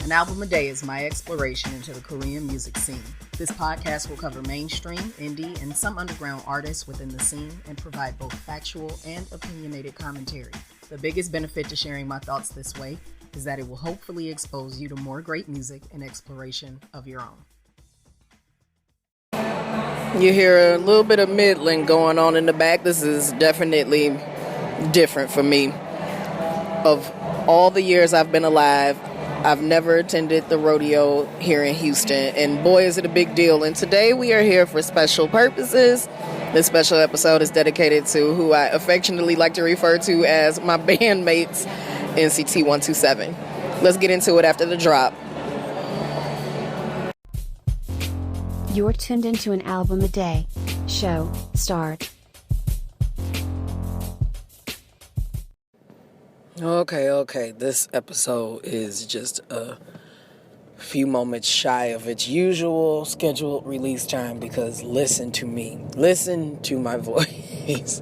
An album a day is my exploration into the Korean music scene. This podcast will cover mainstream, indie, and some underground artists within the scene and provide both factual and opinionated commentary. The biggest benefit to sharing my thoughts this way is that it will hopefully expose you to more great music and exploration of your own. You hear a little bit of middling going on in the back. This is definitely different for me. Of all the years I've been alive, I've never attended the rodeo here in Houston, and boy, is it a big deal. And today we are here for special purposes. This special episode is dedicated to who I affectionately like to refer to as my bandmates, NCT 127. Let's get into it after the drop. You're tuned into an album a day. Show, start. Okay. This episode is just a few moments shy of its usual scheduled release time because listen to me. Listen to my voice.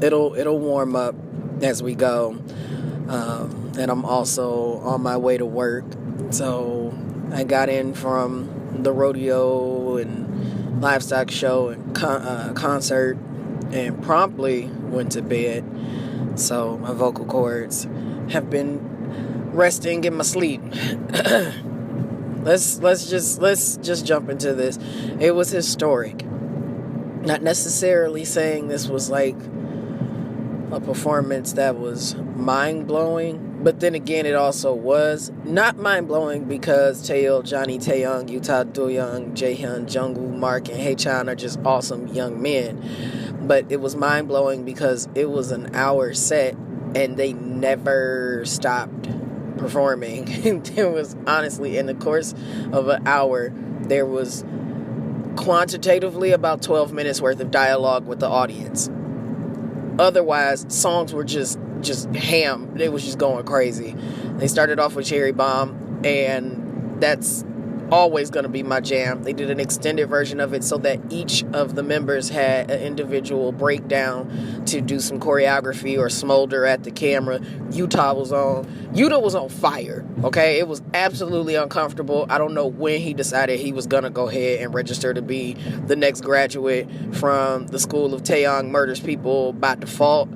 It'll warm up as we go. And I'm also on my way to work. So I got in from the rodeo and livestock show and concert and promptly went to bed. So my vocal cords have been resting, getting my sleep. Let's just jump into this. It was historic. Not necessarily saying this was like a performance that was mind-blowing, but then again, it also was not mind-blowing because Taeil, Johnny, Taeyong, Yuta, Doyoung, Jaehyun, Jungwoo, Mark, and Haechan are just awesome young men. But it was mind-blowing because it was an hour set and they never stopped performing. There was honestly, in the course of an hour, there was quantitatively about 12 minutes worth of dialogue with the audience. Otherwise, songs were just ham. They was just going crazy. They started off with Cherry Bomb, and that's always going to be my jam. They did an extended version of it so that each of the members had an individual breakdown to do some choreography or smolder at the camera. Yuta was on fire, okay? It was absolutely uncomfortable. I don't know when he decided he was going to go ahead and register to be the next graduate from the School of Taeyong Murders People by Default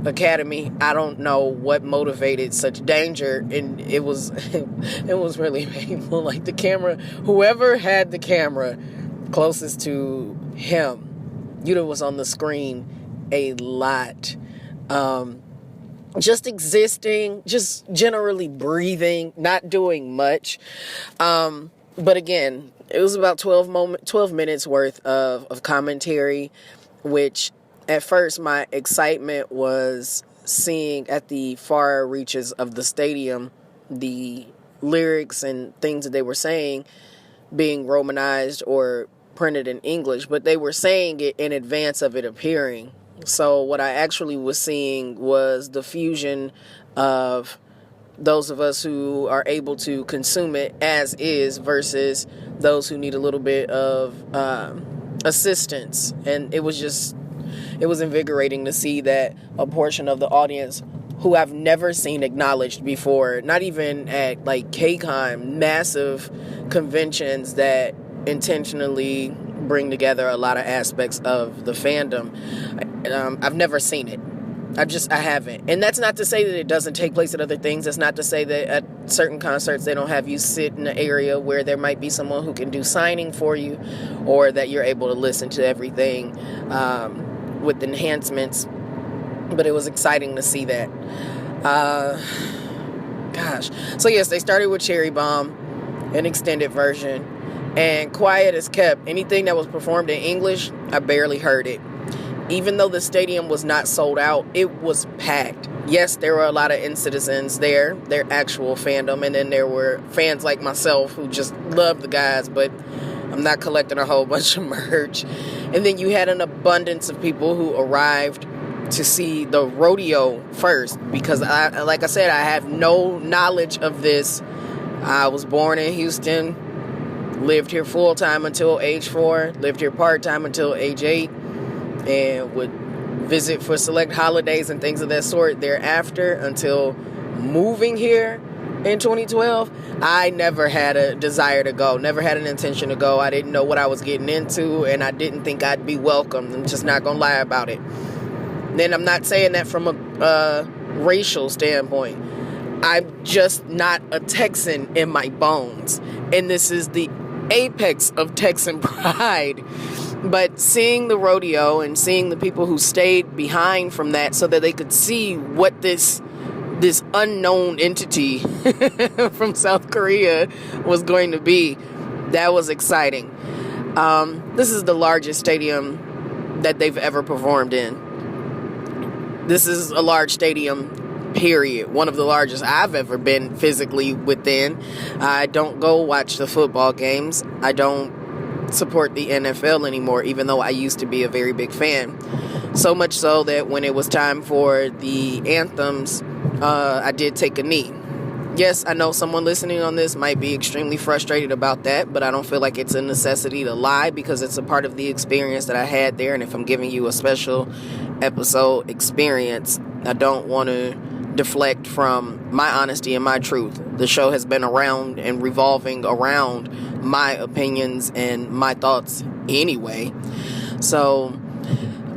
Academy. I don't know what motivated such danger, and it was really painful. Like the camera, whoever had the camera closest to him, Yuta was on the screen a lot. Just existing, just generally breathing, not doing much. But again, it was about 12 minutes worth of commentary, which at first my excitement was seeing at the far reaches of the stadium the lyrics and things that they were saying being Romanized or printed in English, but they were saying it in advance of it appearing. So what I actually was seeing was the fusion of those of us who are able to consume it as is versus those who need a little bit of assistance. And it was invigorating to see that a portion of the audience who I've never seen acknowledged before, not even at like KCON, massive conventions that intentionally bring together a lot of aspects of the fandom. I've never seen it. I haven't. And that's not to say that it doesn't take place at other things. That's not to say that at certain concerts they don't have you sit in an area where there might be someone who can do signing for you, or that you're able to listen to everything with enhancements. But it was exciting to see that. So yes, they started with Cherry Bomb, an extended version, and quiet as kept. Anything that was performed in English, I barely heard it. Even though the stadium was not sold out, it was packed. Yes, there were a lot of in-citizens there, their actual fandom, and then there were fans like myself who just loved the guys, but I'm not collecting a whole bunch of merch. And then you had an abundance of people who arrived to see the rodeo first, because like I said, I have no knowledge of this. I was born in Houston, lived here full-time until age 4, lived here part-time until age 8, and would visit for select holidays and things of that sort thereafter until moving here in 2012, I never had a desire to go, never had an intention to go. I didn't know what I was getting into, and I didn't think I'd be welcomed. I'm just not going to lie about it. Then I'm not saying that from a racial standpoint. I'm just not a Texan in my bones. And this is the apex of Texan pride. But seeing the rodeo and seeing the people who stayed behind from that so that they could see what this unknown entity from South Korea was going to be, that was exciting. This is the largest stadium that they've ever performed in. This is a large stadium, period. One of the largest I've ever been physically within. I don't go watch the football games. I don't support the NFL anymore, even though I used to be a very big fan. So much so that when it was time for the anthems, I did take a knee. Yes, I know someone listening on this might be extremely frustrated about that, but I don't feel like it's a necessity to lie because it's a part of the experience that I had there. And if I'm giving you a special episode experience, I don't want to deflect from my honesty and my truth. The show has been around and revolving around my opinions and my thoughts anyway. So,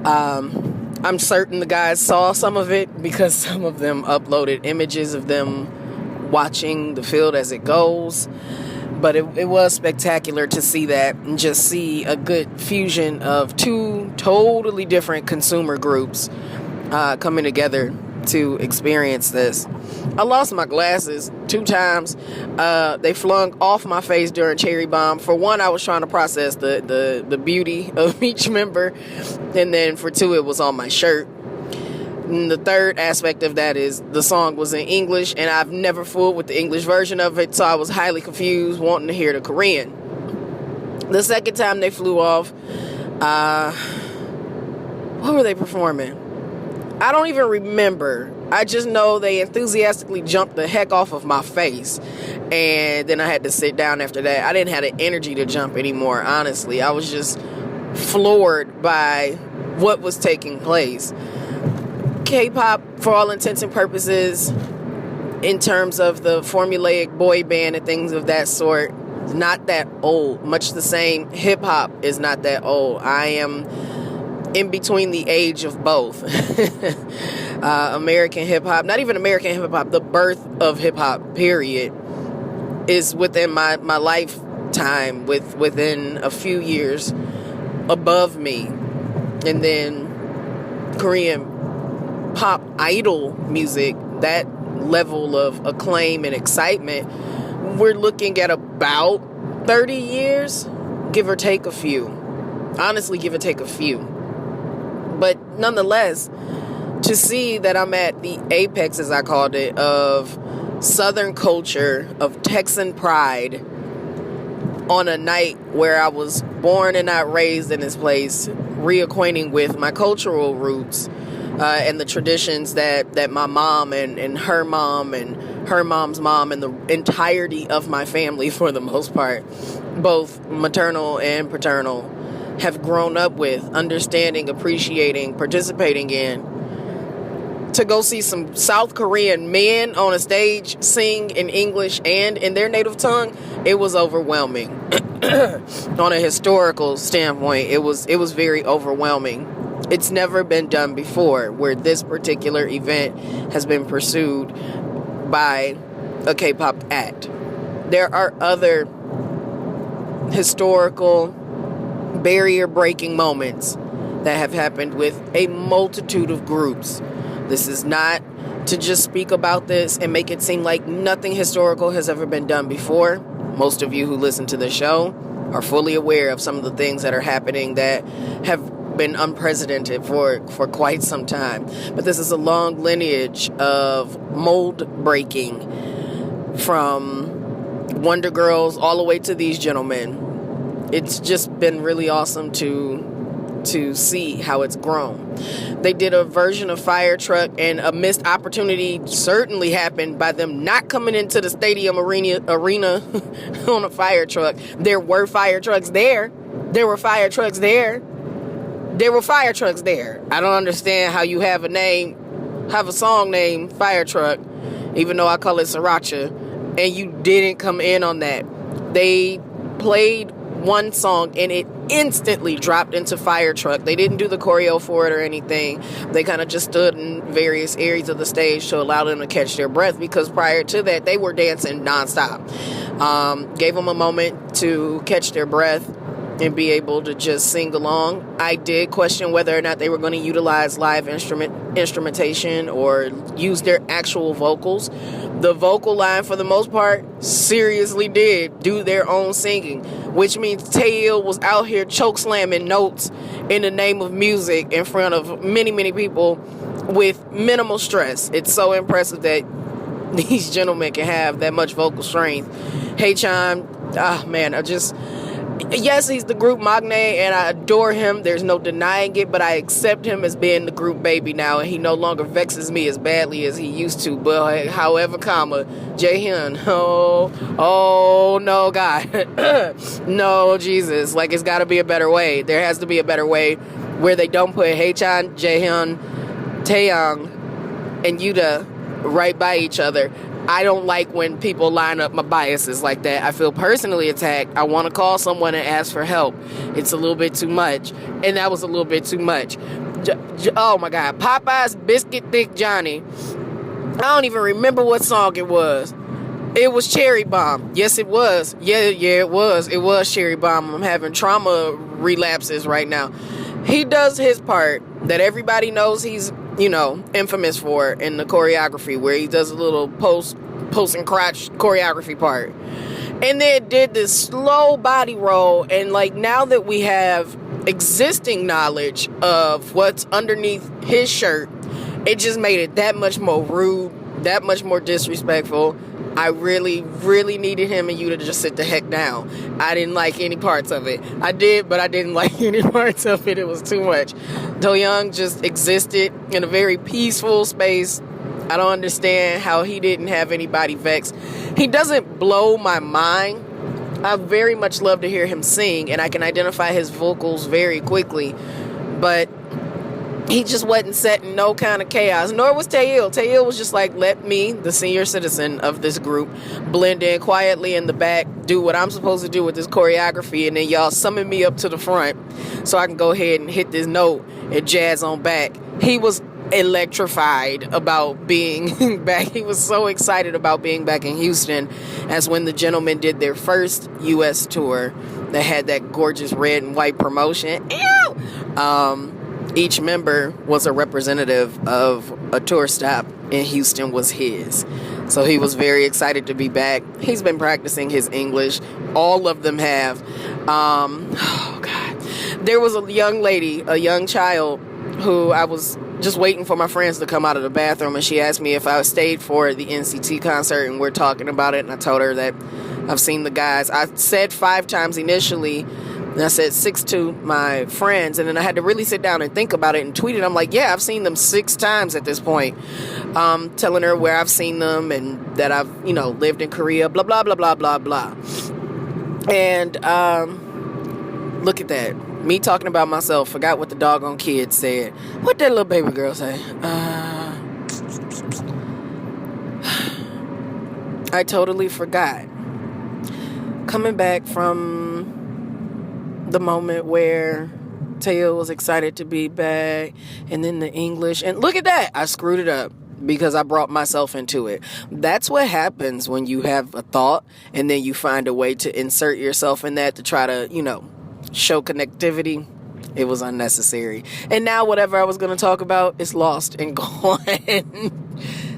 I'm certain the guys saw some of it because some of them uploaded images of them watching the field as it goes. But it was spectacular to see that and just see a good fusion of two totally different consumer groups coming together to experience this. I lost my glasses 2 times. They flung off my face during Cherry Bomb. For one, I was trying to process the beauty of each member. And then for 2, it was on my shirt. And the third aspect of that is the song was in English, and I've never fooled with the English version of it, so I was highly confused wanting to hear the Korean. The second time they flew off, what were they performing? I don't even remember. I just know they enthusiastically jumped the heck off of my face, and then I had to sit down after that. I didn't have the energy to jump anymore, honestly. I was just floored by what was taking place. K-pop, for all intents and purposes, in terms of the formulaic boy band and things of that sort, is not that old. Much the same, hip-hop is not that old. I am in between the age of both. American hip-hop, not even American hip-hop, the birth of hip-hop, period, is within my lifetime, within a few years above me. And then Korean pop idol music, that level of acclaim and excitement, we're looking at about 30 years, give or take a few. Honestly, give or take a few. But nonetheless, to see that I'm at the apex, as I called it, of Southern culture, of Texan pride, on a night where I was born and not raised in this place, reacquainting with my cultural roots, and the traditions that my mom and her mom's mom and the entirety of my family, for the most part, both maternal and paternal, have grown up with, understanding, appreciating, participating in. To go see some South Korean men on a stage sing in English and in their native tongue, it was overwhelming. On a historical standpoint, it was very overwhelming. It's never been done before where this particular event has been pursued by a K-pop act. There are other historical barrier-breaking moments that have happened with a multitude of groups. This is not to just speak about this and make it seem like nothing historical has ever been done before. Most of you who listen to the show are fully aware of some of the things that are happening that have been unprecedented for quite some time. But this is a long lineage of mold breaking from Wonder Girls all the way to these gentlemen. It's just been really awesome to see how it's grown. They did a version of Fire Truck, and a missed opportunity certainly happened by them not coming into the stadium arena on a fire truck. There were fire trucks there. There were fire trucks there. There were fire trucks there. I don't understand how you have a song named Fire Truck, even though I call it Sriracha, and you didn't come in on that. They played one song and it instantly dropped into fire truck. They didn't do the choreo for it or anything. They kind of just stood in various areas of the stage to allow them to catch their breath, because prior to that they were dancing nonstop. Gave them a moment to catch their breath and be able to just sing along. I did question whether or not they were going to utilize live instrumentation or use their actual vocals. The vocal line, for the most part, seriously did do their own singing, which means Taeil was out here choke slamming notes in the name of music in front of many, many people with minimal stress. It's so impressive that these gentlemen can have that much vocal strength. Haechan, yes, he's the group magnate, and I adore him. There's no denying it, but I accept him as being the group baby now, and he no longer vexes me as badly as he used to. But however, Jaehyun, oh no, God, no, Jesus, like, it's got to be a better way. There has to be a better way where they don't put Haechan, Jaehyun, Taeyang, and Yuta right by each other. I don't like when people line up my biases like that. I feel personally attacked. I want to call someone and ask for help. It's a little bit too much. And that was a little bit too much. Oh my God. Popeye's Biscuit Thick Johnny. I don't even remember what song it was. It was Cherry Bomb. Yes, it was. Yeah, it was. It was Cherry Bomb. I'm having trauma relapses right now. He does his part that everybody knows he's, infamous for in the choreography, where he does a little post and crotch choreography part. And then did this slow body roll. And like, now that we have existing knowledge of what's underneath his shirt, it just made it that much more rude, that much more disrespectful. I really, really needed him and Yuta to just sit the heck down. I didn't like any parts of it. I did, but I didn't like any parts of it. It was too much. Do-young just existed in a very peaceful space. I don't understand how he didn't have anybody vexed. He doesn't blow my mind. I very much love to hear him sing, and I can identify his vocals very quickly. But he just wasn't setting no kind of chaos, nor was Taeil. Taeil was just like, let me, the senior citizen of this group, blend in quietly in the back, do what I'm supposed to do with this choreography, and then y'all summon me up to the front so I can go ahead and hit this note and jazz on back. He was electrified about being back. He was so excited about being back in Houston, as when the gentlemen did their first U.S. tour that had that gorgeous red and white promotion. Ew! Each member was a representative of a tour stop, and Houston was his. So he was very excited to be back. He's been practicing his English. All of them have. Oh, God. There was a young lady, a young child, who I was just waiting for my friends to come out of the bathroom, and she asked me if I stayed for the NCT concert, and we're talking about it, and I told her that I've seen the guys. I said 5 times initially, and I said 6 to my friends, and then I had to really sit down and think about it and tweet it. I'm like, yeah, I've seen them 6 times at this point. Telling her where I've seen them and that I've, lived in Korea, blah, blah, blah, blah, blah, blah. And look at that. Me talking about myself, forgot what the doggone kid said. What that little baby girl say? I totally forgot. Coming back from the moment where Taeil was excited to be back, and then the English, and look at that, I screwed it up because I brought myself into it. That's what happens when you have a thought and then you find a way to insert yourself in that to try to, show connectivity. It was unnecessary. And now whatever I was going to talk about is lost and gone.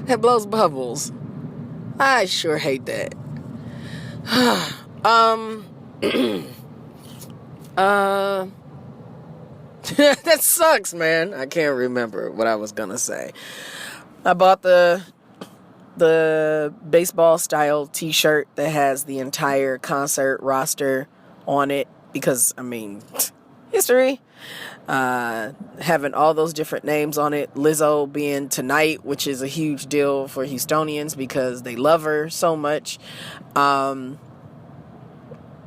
That blows bubbles. I sure hate that. That sucks, man. I can't remember what I was gonna say. I bought the baseball style t-shirt that has the entire concert roster on it because, history. Having all those different names on it. Lizzo being tonight, which is a huge deal for Houstonians because they love her so much.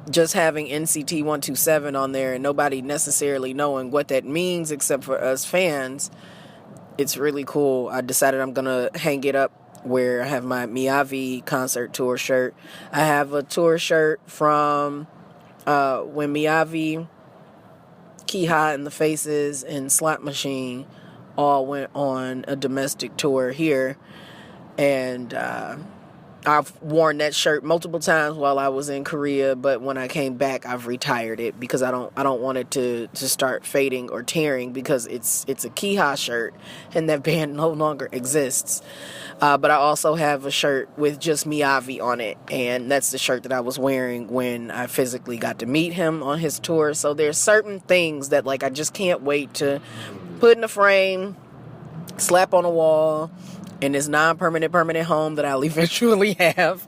Just having NCT 127 on there and nobody necessarily knowing what that means except for us fans, it's really cool. I decided I'm gonna hang it up where I have my Miyavi concert tour shirt. I have a tour shirt from when Miyavi, Kiha and the Faces, and Slot Machine all went on a domestic tour here. And I've worn that shirt multiple times while I was in Korea, but when I came back, I've retired it because I don't want it to start fading or tearing, because it's a Kiha shirt and that band no longer exists. But I also have a shirt with just Miyavi on it, and that's the shirt that I was wearing when I physically got to meet him on his tour. So there's certain things that I just can't wait to put in a frame, slap on a wall, in this permanent home that I'll eventually have.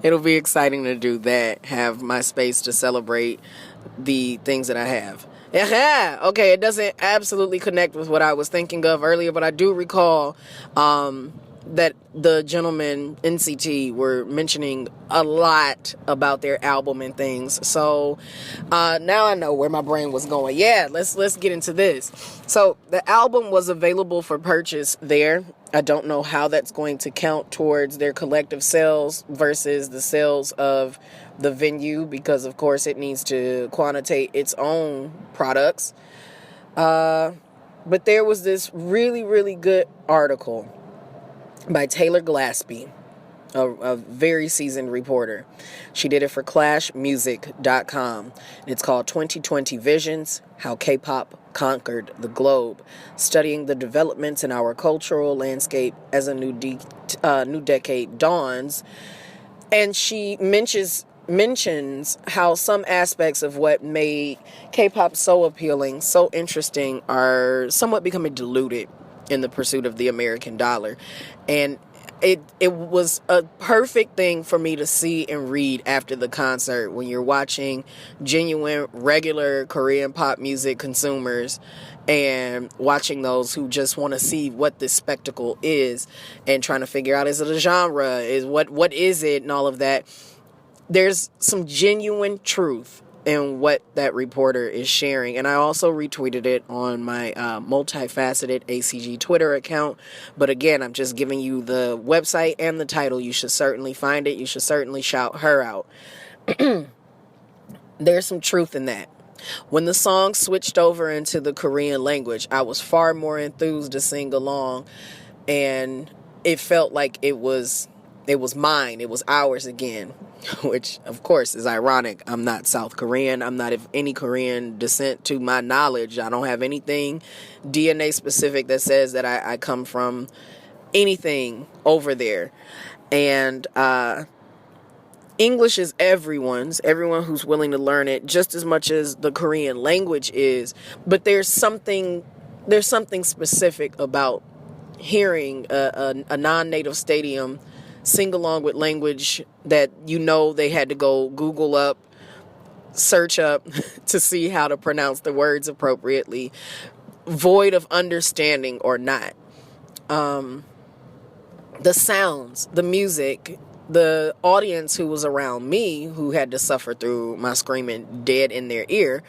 It'll be exciting to do that, have my space to celebrate the things that I have. Okay, it doesn't absolutely connect with what I was thinking of earlier, but I do recall that the gentlemen NCT were mentioning a lot about their album and things. So now I know where my brain was going. Yeah, let's get into this. So the album was available for purchase there. I don't know how that's going to count towards their collective sales versus the sales of the venue, because of course it needs to quantitate its own products. But there was this really, really good article by Taylor Glaspie, a very seasoned reporter. She did it for clashmusic.com. It's called 2020 Visions, How K-Pop Conquered the Globe, studying the developments in our cultural landscape as a new decade dawns. And she mentions how some aspects of what made K-pop so appealing, so interesting, are somewhat becoming diluted in the pursuit of the American dollar. And it was a perfect thing for me to see and read after the concert, when you're watching genuine, regular Korean pop music consumers and watching those who just want to see what this spectacle is and trying to figure out, is it a genre, is what is it, and all of that. There's some genuine truth in what that reporter is sharing. And I also retweeted it on my Multifacetedacg Twitter account. But again, I'm just giving you the website and the title. You should certainly find it. You should certainly shout her out. There's some truth in that. When the song switched over into the Korean language, I was far more enthused to sing along, and it felt like it was mine. It was ours again. Which, of course, is ironic. I'm not South Korean. I'm not of any Korean descent to my knowledge. I don't have anything DNA specific that says that I come from anything over there. And English is everyone who's willing to learn it, just as much as the Korean language is. But there's something specific about hearing a non-native stadium sing along with language that they had to go Google up, search up to see how to pronounce the words appropriately, void of understanding or not. The sounds, the music, the audience who was around me, who had to suffer through my screaming dead in their ear,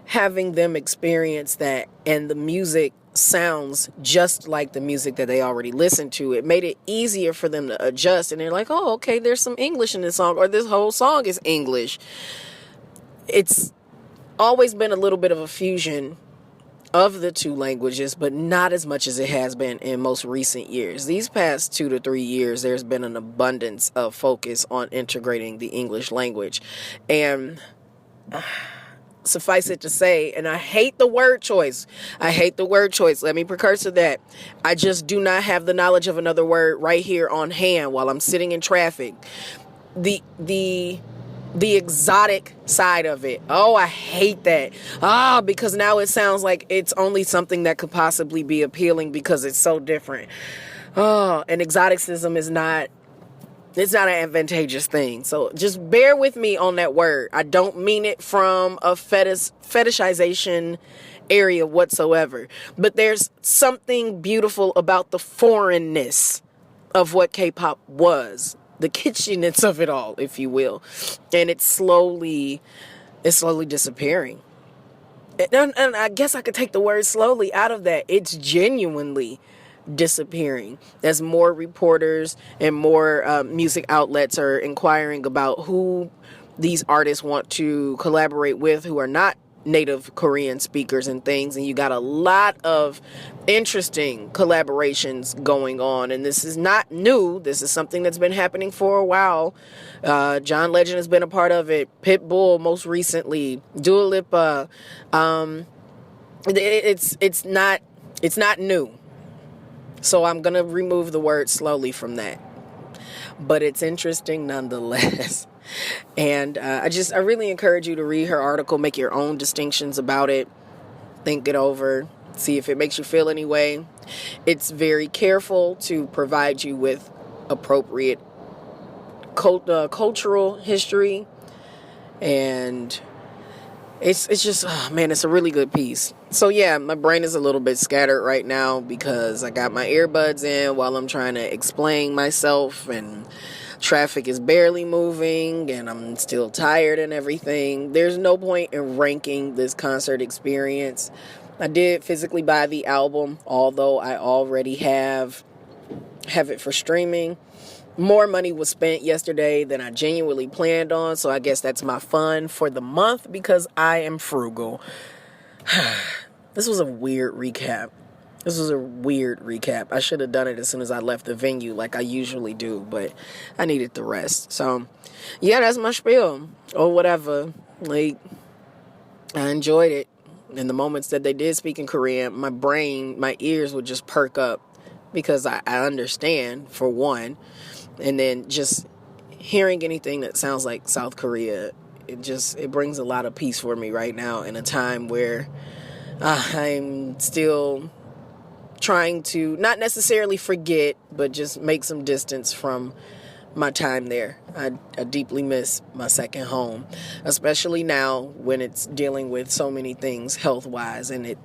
having them experience that, and the music sounds just like the music that they already listened to. It made it easier for them to adjust, and they're like, oh, okay, there's some English in this song, or this whole song is English. It's always been a little bit of a fusion of the two languages, but not as much as it has been in most recent years. These past 2 to 3 years, there's been an abundance of focus on integrating the English language. And suffice it to say, and I hate the word choice. Let me precursor that. I just do not have the knowledge of another word right here on hand while I'm sitting in traffic. The exotic side of it. Oh, I hate that. Because now it sounds like it's only something that could possibly be appealing because it's so different. And exoticism is not, it's not an advantageous thing. So just bear with me on that word. I don't mean it from a fetishization area whatsoever. But there's something beautiful about the foreignness of what K-pop was. The kitschiness of it all, if you will. And it's slowly disappearing. And I guess I could take the word slowly out of that. It's genuinely disappearing as more reporters and more music outlets are inquiring about who these artists want to collaborate with who are not native Korean speakers and things. And you got a lot of interesting collaborations going on. And this is not new. This is something that's been happening for a while. John Legend has been a part of it. Pitbull most recently. Dua Lipa. It's not new. So I'm going to remove the word slowly from that. But it's interesting nonetheless. And I really encourage you to read her article, make your own distinctions about it, think it over, see if it makes you feel any way. It's very careful to provide you with appropriate cultural history, and it's just, oh man, it's a really good piece. So yeah, my brain is a little bit scattered right now because I got my earbuds in while I'm trying to explain myself, and traffic is barely moving, and I'm still tired and everything. There's no point in ranking this concert experience. I did physically buy the album, although I already have it for streaming. More money was spent yesterday than I genuinely planned on, so I guess that's my fun for the month because I am frugal. This was a weird recap. I should have done it as soon as I left the venue like I usually do, but I needed the rest. So, yeah, that's my spiel or whatever. Like, I enjoyed it. In the moments that they did speak in Korean, my ears would just perk up because I understand, for one. And then just hearing anything that sounds like South Korea, it brings a lot of peace for me right now in a time where I'm still trying to not necessarily forget, but just make some distance from my time there. I deeply miss my second home, especially now when it's dealing with so many things health-wise, and it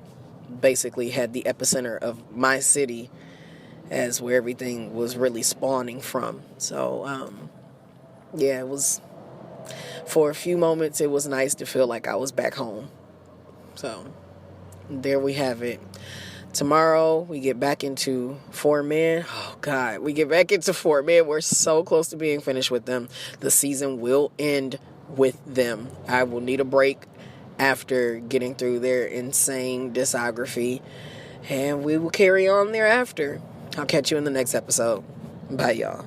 basically had the epicenter of my city as where everything was really spawning from. So, yeah, it was, for a few moments, it was nice to feel like I was back home. So, there we have it. Tomorrow, we get back into Four Men. Oh, God. We get back into Four Men. We're so close to being finished with them. The season will end with them. I will need a break after getting through their insane discography, and we will carry on thereafter. I'll catch you in the next episode. Bye, y'all.